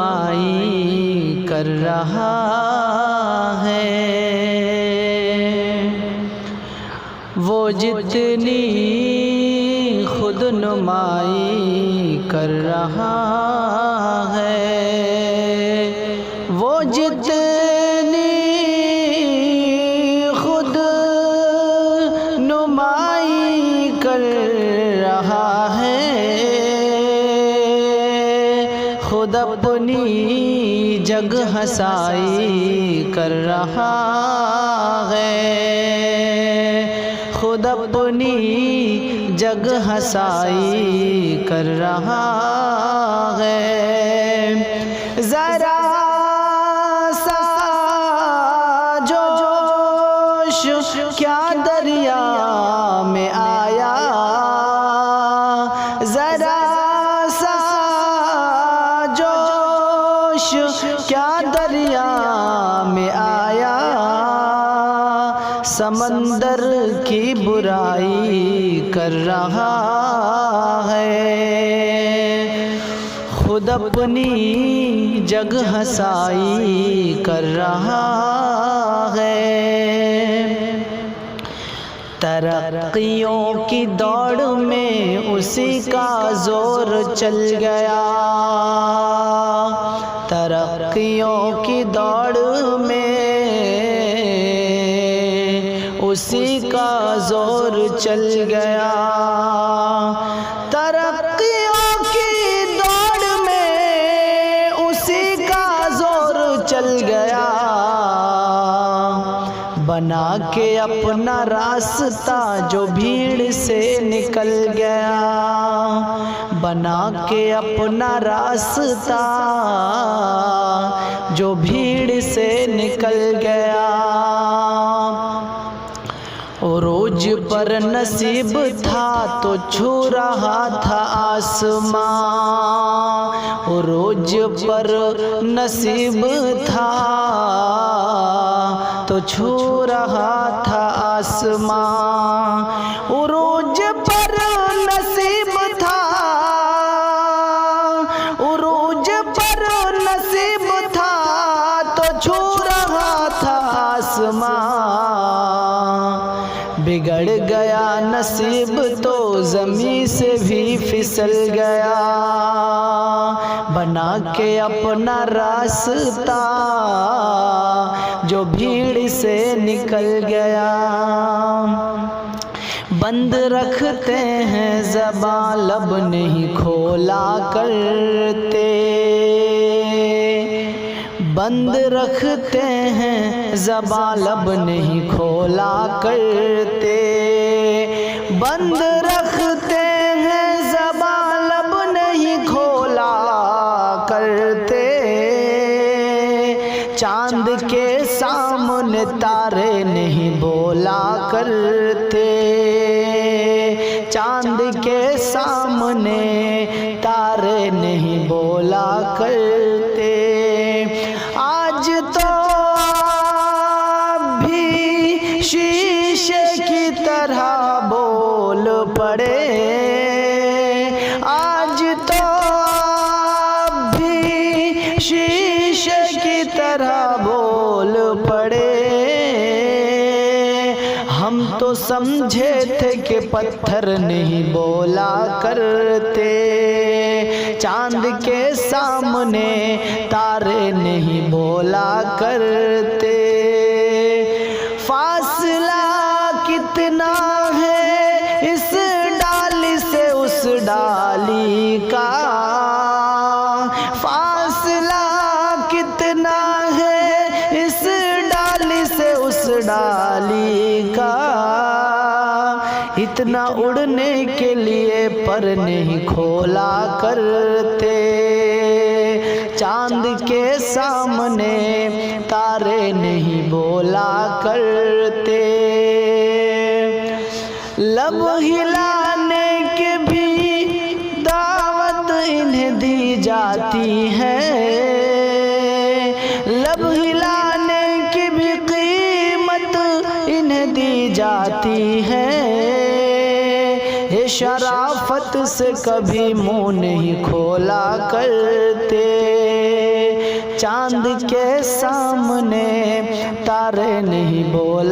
नुमाई कर रहा है। वो जितनी खुद नुमाई कर रहा है, वो जितनी खुद नुमाई कर रहा है, खुद अपनी जग हंसाई कर रहा है, खुद अपनी जग हंसाई कर रहा है। ज़रा सा जोश क्या दरिया में आया, ज़रा सा जोश क्या दरिया में आया, समंदर की बुराई कर रहा है, खुद अपनी जग हंसाई कर रहा है। तरक्कियों की दौड़ में उसी का जोर चल गया, तरक्कियों की दौड़ में उसी का जोर चल गया, तरक्कियों की दौड़ में उसी का जोर चल गया, बना के अपना रास्ता जो भीड़ से निकल गया, बना के अपना रास्ता जो भीड़ से निकल गया। रोज पर नसीब था तो छू रहा था आसमां, रोज पर नसीब था तो छू रहा था आसमां, रोज पर नसीब था, रोज पर नसीब था तो छू रहा था आसमां, बिगड़ गया नसीब तो ज़मीं से भी फिसल गया, बना के अपना रास्ता जो भीड़ से निकल गया। बंद रखते हैं ज़बान लब नहीं खोला करते, बंद रखते हैं ज़बान लब नहीं खोला करते, बंद रखते हैं ज़बान लब नहीं खोला करते, चांद के सामने तारे नहीं बोला करते, चांद के सामने तारे नहीं बोला करते। आज तो भी शीशे की तरह बोल पड़े, आज तो भी शीशे की तरह बोल पड़े, हम तो समझे थे कि पत्थर नहीं बोला करते, चांद के सामने तारे नहीं बोला करते। फासला कितना है इस डाली से उस डाली का, फासला कितना है इस डाली से उस डाली का, इतना उड़ने के लिए पर नहीं खोला करते, चांद के सामने तारे नहीं बोला करते। लब हिलाने की भी दावत इन्हें दी जाती है, लब हिलाने की भी कीमत इन्हें दी जाती है, ये शराफत से कभी मुंह नहीं खोला करते। चांद के सामने तारे नहीं बोला।